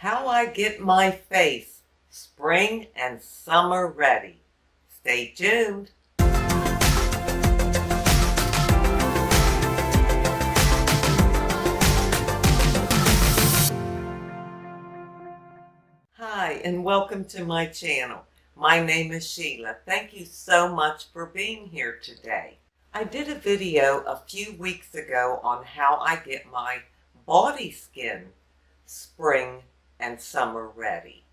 How I get my face spring and summer ready. Stay tuned. Hi, and welcome to my channel. My name is Sheila. Thank you so much for being here today. I did a video a few weeks ago on how I get my body skin spring and summer ready.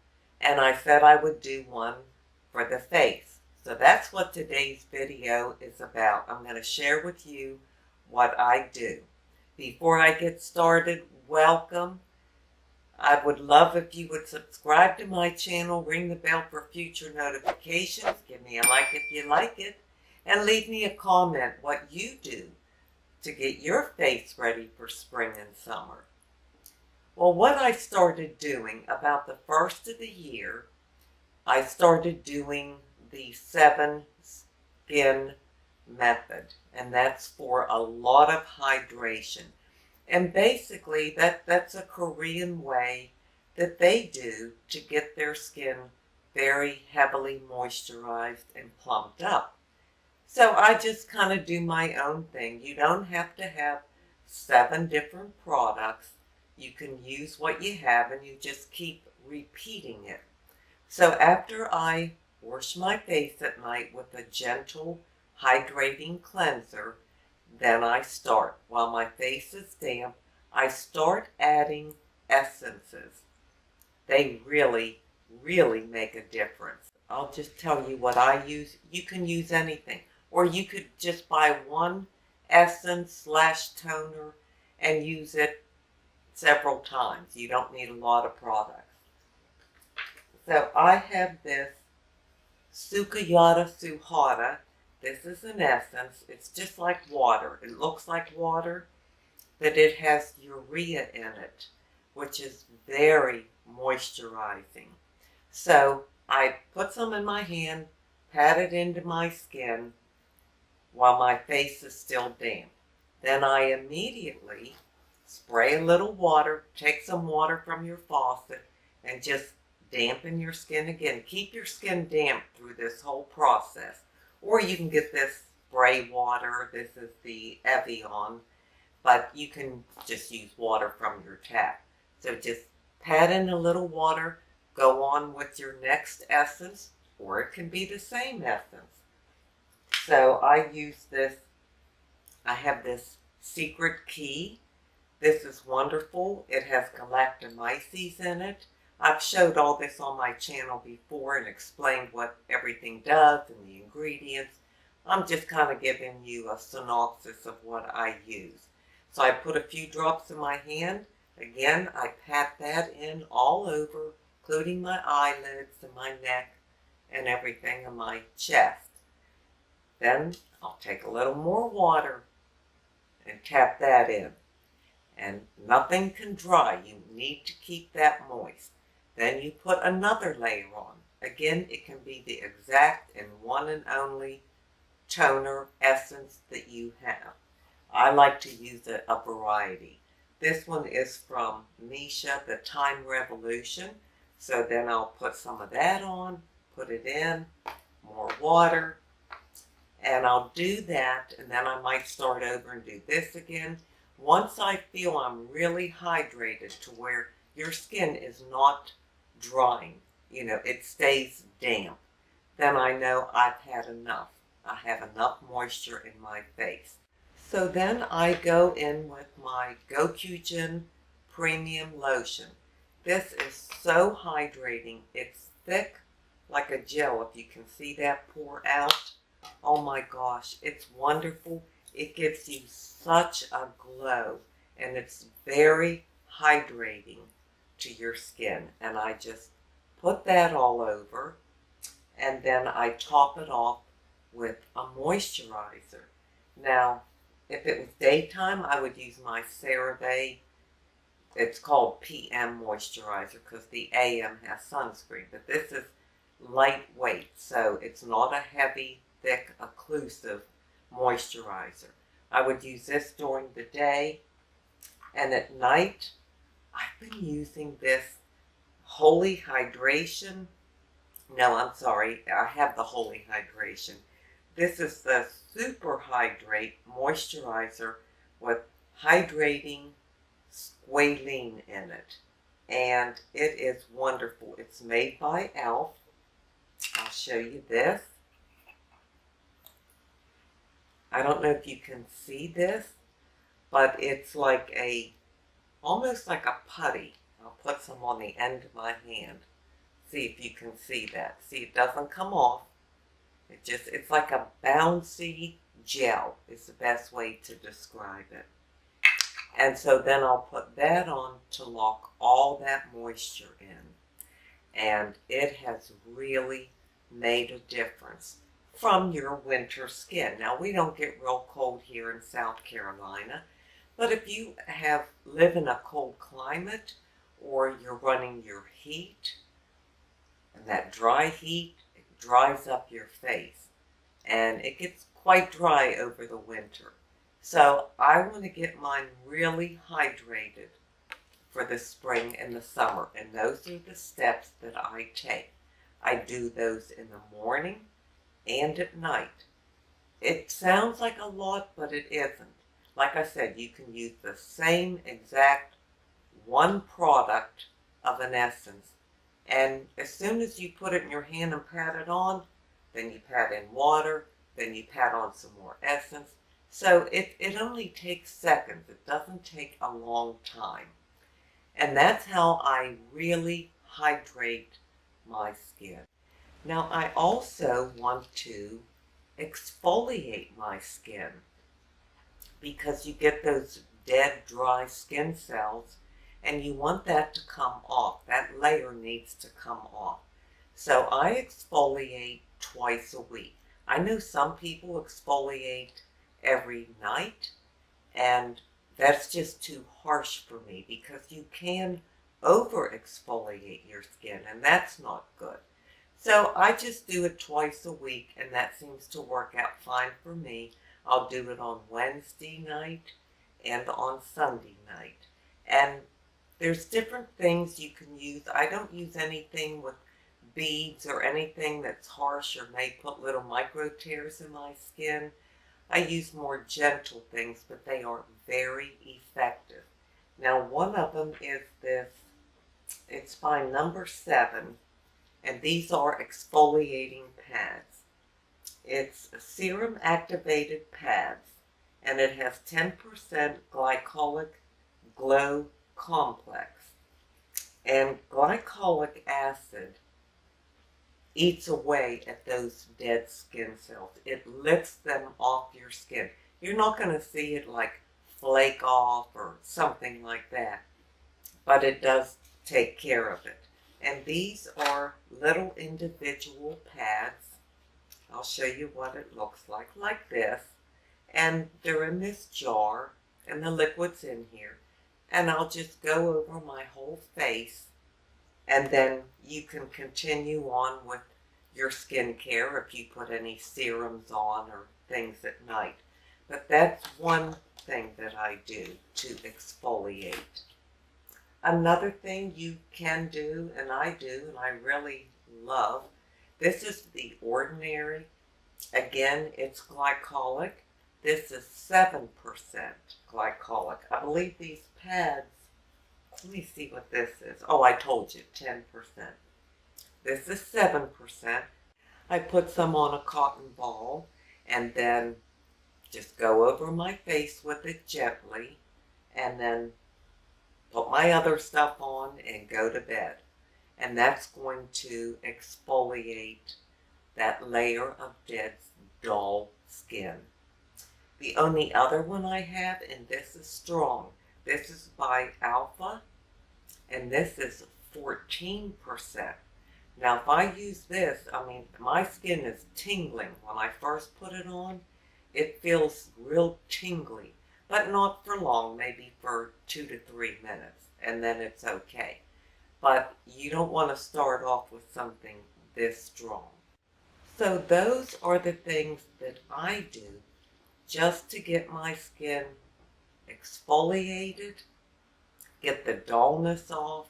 And I said I would do one for the face. So that's what today's video is about. I'm going to share with you what I do. Before I get started, welcome. I would love if you would subscribe to my channel, ring the bell for future notifications, give me a like if you like it, and leave me a comment what you do to get your face ready for spring and summer. Well, what I started doing about the first of the year, I started doing the 7 skin method, and that's for a lot of hydration. And basically, that's a Korean way that they do to get their skin very heavily moisturized and plumped up. So I just kind of do my own thing. You don't have to have 7 different products. You can use what you have and you just keep repeating it. So after I wash my face at night with a gentle hydrating cleanser, then I start. While my face is damp, I start adding essences. They really, really make a difference. I'll just tell you what I use. You can use anything. Or you could just buy one essence / toner and use it several times. You don't need a lot of products. So I have this Sukiyata Suhara. This is an essence. It's just like water. It looks like water, but it has urea in it, which is very moisturizing. So I put some in my hand, pat it into my skin while my face is still damp. Then I immediately spray a little water, take some water from your faucet, and just dampen your skin again. Keep your skin damp through this whole process. Or you can get this spray water. This is the Evian, but you can just use water from your tap. So just pat in a little water, go on with your next essence, or it can be the same essence. So I use this, I have this Secret Key. This is wonderful. It has galactomyces in it. I've showed all this on my channel before and explained what everything does and the ingredients. I'm just kind of giving you a synopsis of what I use. So I put a few drops in my hand. Again, I pat that in all over, including my eyelids and my neck and everything in my chest. Then I'll take a little more water and tap that in. And nothing can dry. You need to keep that moist. Then you put another layer on. Again, it can be the exact and one and only toner essence that you have. I like to use a variety. This one is from Misha, the Time Revolution. So then I'll put some of that on, put it in, more water, and I'll do that, and then I might start over and do this again. Once I feel I'm really hydrated to where your skin is not drying, it stays damp, then I know I've had enough. I have enough moisture in my face. So then I go in with my Gokyujin Premium Lotion. This is so hydrating. It's thick like a gel, if you can see that pour out. Oh my gosh, it's wonderful. It gives you such a glow, and it's very hydrating to your skin. And I just put that all over, and then I top it off with a moisturizer. Now, if it was daytime, I would use my CeraVe. It's called PM moisturizer because the AM has sunscreen, but this is lightweight, so it's not a heavy, thick, occlusive moisturizer. I would use this during the day, and at night, I've been using this Holy Hydration. No, I'm sorry. I have the Holy Hydration. This is the Super Hydrate Moisturizer with hydrating squalene in it. And it is wonderful. It's made by e.l.f. I'll show you this. I don't know if you can see this, but it's like almost like a putty. I'll put some on the end of my hand. See if you can see that. See, it doesn't come off. It's like a bouncy gel is the best way to describe it. And so then I'll put that on to lock all that moisture in. And it has really made a difference from your winter skin. Now, we don't get real cold here in South Carolina, but if you live in a cold climate or you're running your heat, and that dry heat, it dries up your face. And it gets quite dry over the winter. So I want to get mine really hydrated for the spring and the summer. And those are the steps that I take. I do those in the morning and at night. It sounds like a lot, but it isn't. Like I said, you can use the same exact one product of an essence. And as soon as you put it in your hand and pat it on, then you pat in water, then you pat on some more essence. So it only takes seconds. It doesn't take a long time. And that's how I really hydrate my skin. Now, I also want to exfoliate my skin because you get those dead, dry skin cells and you want that to come off. That layer needs to come off. So I exfoliate twice a week. I know some people exfoliate every night, and that's just too harsh for me because you can over exfoliate your skin, and that's not good. So I just do it twice a week, and that seems to work out fine for me. I'll do it on Wednesday night and on Sunday night. And there's different things you can use. I don't use anything with beads or anything that's harsh or may put little micro tears in my skin. I use more gentle things, but they are very effective. Now, one of them is this. It's by number 7, and these are exfoliating pads. It's serum activated pads, and it has 10% glycolic glow complex. And glycolic acid eats away at those dead skin cells. It lifts them off your skin. You're not going to see it like flake off or something like that, but it does take care of it. And these are little individual pads. I'll show you what it looks like this. And they're in this jar, and the liquid's in here. And I'll just go over my whole face, and then you can continue on with your skincare if you put any serums on or things at night. But that's one thing that I do to exfoliate. Another thing you can do, and I do, and I really love, this is the Ordinary. Again, it's glycolic. This is 7% glycolic. I believe these pads, let me see what this is. Oh, I told you, 10%. This is 7%. I put some on a cotton ball and then just go over my face with it gently and then put my other stuff on and go to bed. And that's going to exfoliate that layer of dead, dull skin. The only other one I have, and this is strong, this is by Alpha, and this is 14%. Now, if I use this, I mean, my skin is tingling. When I first put it on, it feels real tingly, but not for long, maybe for 2 to 3 minutes, and then it's okay. But you don't want to start off with something this strong. So those are the things that I do just to get my skin exfoliated, get the dullness off,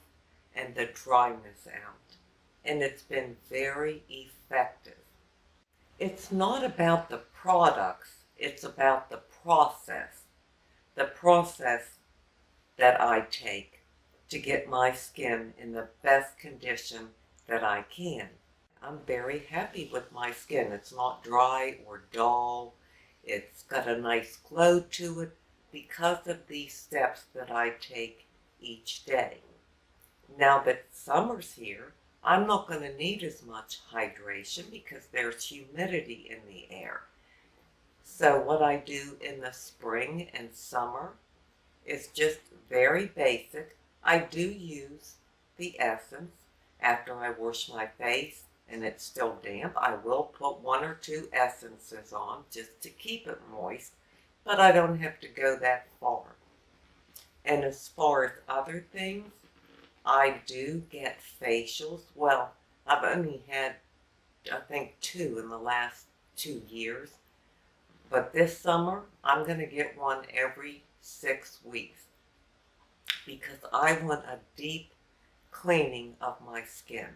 and the dryness out. And it's been very effective. It's not about the products, it's about the process. The process that I take to get my skin in the best condition that I can. I'm very happy with my skin. It's not dry or dull. It's got a nice glow to it because of these steps that I take each day. Now that summer's here, I'm not going to need as much hydration because there's humidity in the air. So what I do in the spring and summer is just very basic. I do use the essence after I wash my face and it's still damp. I will put 1 or 2 essences on just to keep it moist, but I don't have to go that far. And as far as other things, I do get facials. Well, I've only had, I think, 2 in the last 2 years. But this summer, I'm going to get one every 6 weeks because I want a deep cleaning of my skin.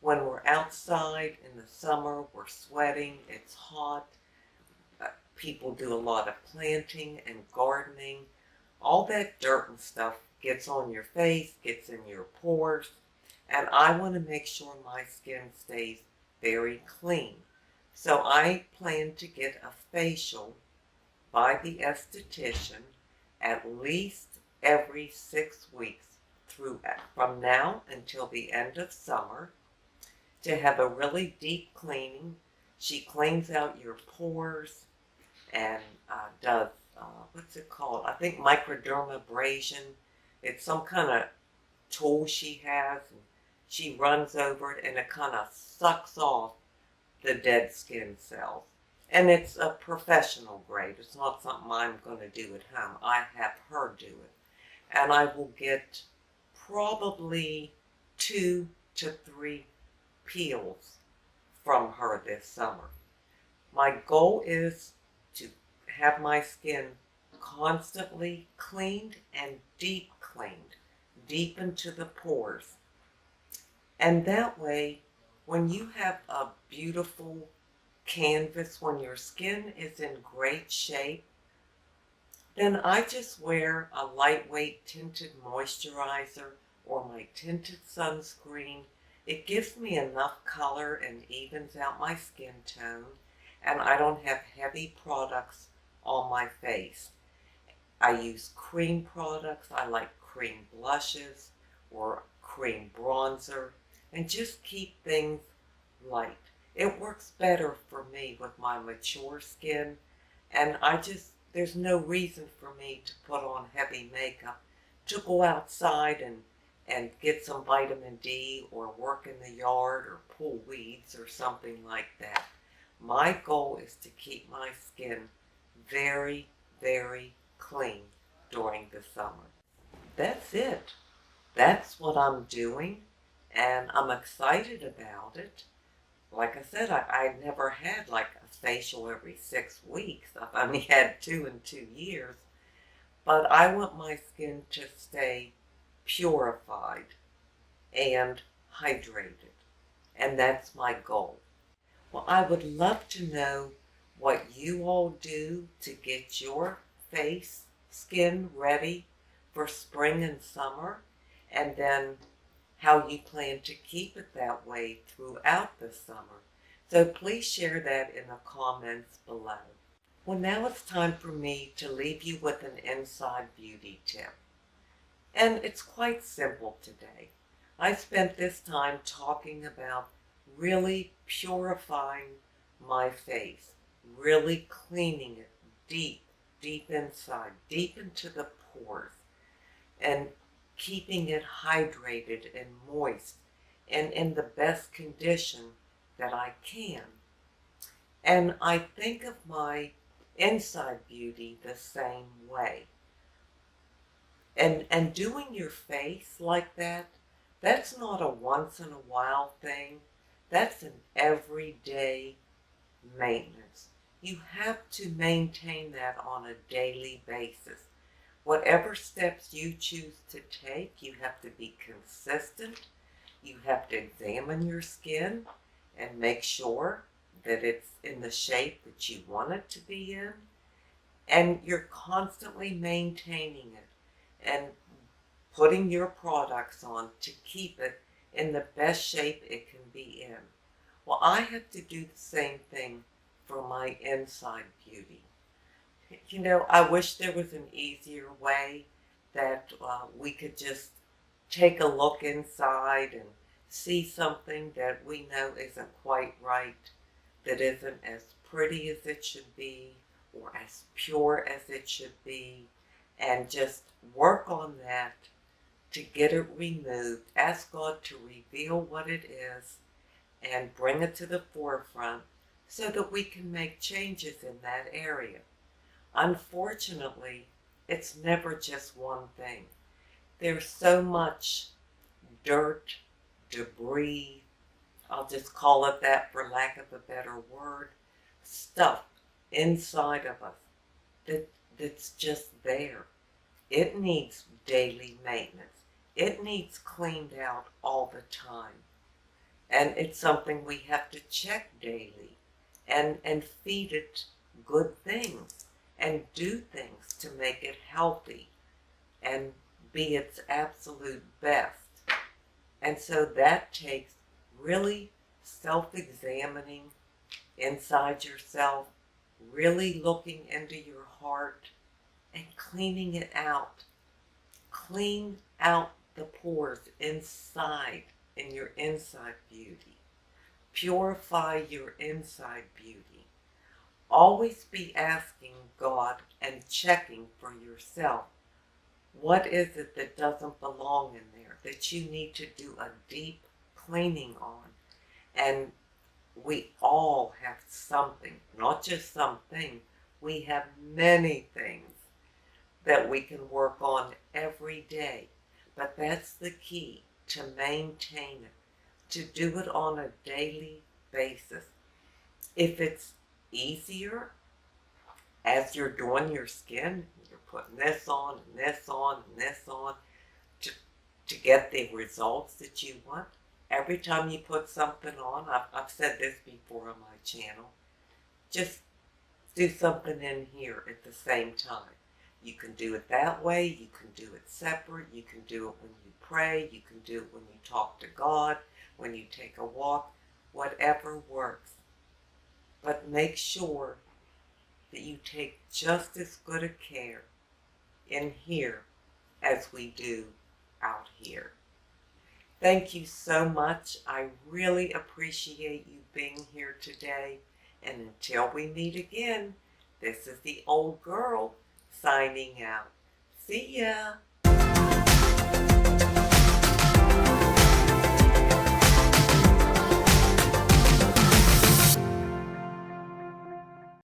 When we're outside in the summer, we're sweating, it's hot. People do a lot of planting and gardening. All that dirt and stuff gets on your face, gets in your pores, and I want to make sure my skin stays very clean. So I plan to get a facial by the esthetician at least every 6 weeks from now until the end of summer to have a really deep cleaning. She cleans out your pores and does, what's it called? I think microdermabrasion. It's some kind of tool she has, and she runs over it and it kind of sucks off the dead skin cells. And it's a professional grade. It's not something I'm going to do at home. I have her do it. And I will get probably 2 to 3 peels from her this summer. My goal is to have my skin constantly cleaned and deep cleaned, deep into the pores. And that way, when you have a beautiful canvas, when your skin is in great shape, then I just wear a lightweight tinted moisturizer or my tinted sunscreen. It gives me enough color and evens out my skin tone, and I don't have heavy products on my face. I use cream products. I like cream blushes or cream bronzer, and just keep things light. It works better for me with my mature skin, and there's no reason for me to put on heavy makeup to go outside and get some vitamin D or work in the yard or pull weeds or something like that. My goal is to keep my skin very, very clean during the summer. That's it. That's what I'm doing, and I'm excited about it. Like I said, I never had like a facial every 6 weeks. I've only had 2 in 2 years. But I want my skin to stay purified and hydrated. And that's my goal. Well, I would love to know what you all do to get your face, skin ready for spring and summer, and then how you plan to keep it that way throughout the summer. So please share that in the comments below. Well, now it's time for me to leave you with an inside beauty tip. And it's quite simple today. I spent this time talking about really purifying my face, really cleaning it deep, deep inside, deep into the pores, and keeping it hydrated and moist and in the best condition that I can. And I think of my inside beauty the same way. And doing your face like that, that's not a once in a while thing. That's an everyday maintenance. You have to maintain that on a daily basis. Whatever steps you choose to take, you have to be consistent. You have to examine your skin and make sure that it's in the shape that you want it to be in. And you're constantly maintaining it and putting your products on to keep it in the best shape it can be in. Well, I have to do the same thing for my inside beauty. You know, I wish there was an easier way that we could just take a look inside and see something that we know isn't quite right, that isn't as pretty as it should be or as pure as it should be, and just work on that to get it removed. Ask God to reveal what it is and bring it to the forefront so that we can make changes in that area. Unfortunately, it's never just one thing. There's so much dirt, debris, I'll just call it that for lack of a better word, stuff inside of us that's just there. It needs daily maintenance. It needs cleaned out all the time. And it's something we have to check daily and feed it good things and do things to make it healthy and be its absolute best. And so that takes really self-examining inside yourself, really looking into your heart and cleaning it out. Clean out the pores inside in your inside beauty. Purify your inside beauty. Always be asking God and checking for yourself. What is it that doesn't belong in there that you need to do a deep cleaning on? And we all have something, not just something. We have many things that we can work on every day. But that's the key, to maintain it, to do it on a daily basis. If it's easier as you're doing your skin, you're putting this on and this on and this on to get the results that you want. Every time you put something on, I've said this before on my channel, just do something in here at the same time. You can do it that way, you can do it separate, you can do it when you pray, you can do it when you talk to God, when you take a walk, whatever works. But make sure that you take just as good a care in here as we do out here. Thank you so much. I really appreciate you being here today. And until we meet again, this is the old girl signing out. See ya.